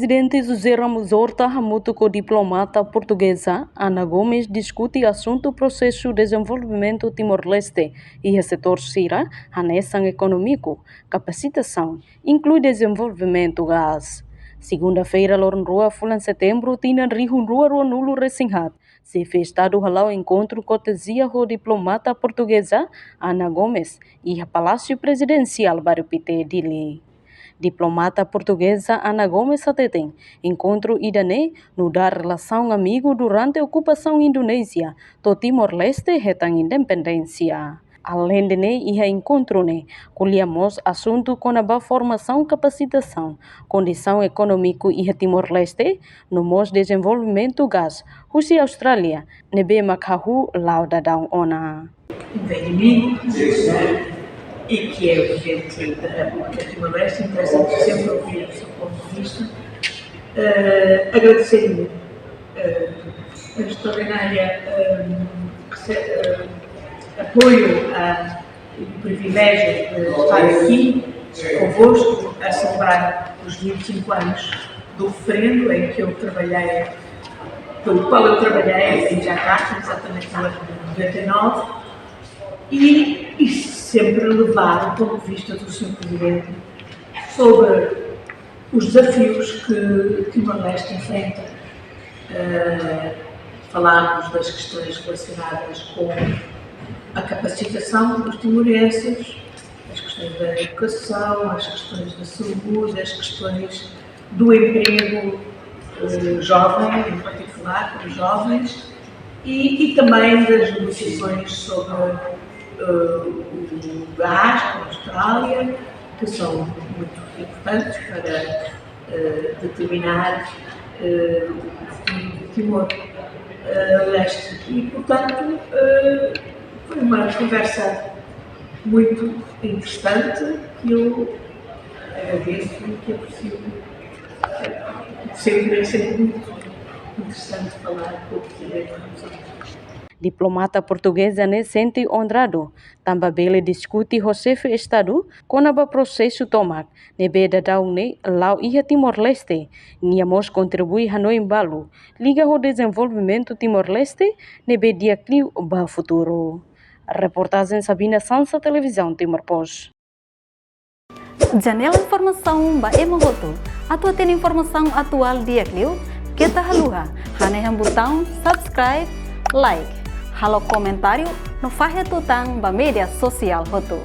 presidente José Ramos Horta junto com a diplomata portuguesa Ana Gomes discute assunto processo de desenvolvimento Timor-Leste e o setor CIRA, anexão econômico, capacitação, inclui desenvolvimento gás. Segunda-feira, Rua Fulan Setembro, tinha Rio Rua Nulo Resinhat. Se fez estado ao encontro cortesia com a diplomata portuguesa Ana Gomes e o Palácio Presidencial Barrio Pité Dili. Diplomata portuguesa Ana Gomes Satetem encontro idane no dar relação amigo durante a ocupação indonésia do Timor-Leste retang independência. Além de e encontro colhemos assunto com a formação capacitação, condição econômico e Timor-Leste, no mos desenvolvimento gás, Rússia e Austrália, nebe macahu lauda da ona. E que é o Presidente da República de Timor-Leste, interessa-me sempre ouvir o seu ponto de vista. Agradecer-lhe a extraordinária apoio e o privilégio de estar aqui convosco a celebrar os 25 anos do referendo em que eu trabalhei, pelo qual eu trabalhei em Jakarta, exatamente no ano de 99, e sempre levar o ponto de vista do Sr. Presidente sobre os desafios que Timor-Leste enfrenta. Falámos das questões relacionadas com a capacitação dos timorenses, as questões da educação, as questões da saúde, as questões do emprego jovem, em particular para os jovens, e também das negociações sobre o gás com a Austrália, que são muito importantes para determinar o futuro de Timor-Leste. E, portanto, foi uma conversa muito interessante que eu agradeço e que aprecio. Sempre muito interessante falar com o Presidente Ramos Horta. Diplomata portuguesa sente honrado. Também ele discute o chefe de Estado com o processo tomak. Nebe dadaune lau ia Timor-Leste. Niamos contribui Hanoi embalo. Liga o desenvolvimento Timor-Leste nebe diacliu ba futuro. Reportagem Sabina Sansa, Televisão Timor-Post. Janela informação ba emogoto. Atua tem informação atual diacliu. Kita haluha. Haneham botão subscribe, like. Halo comentário no Fahia Tutang ba media sosial hotu.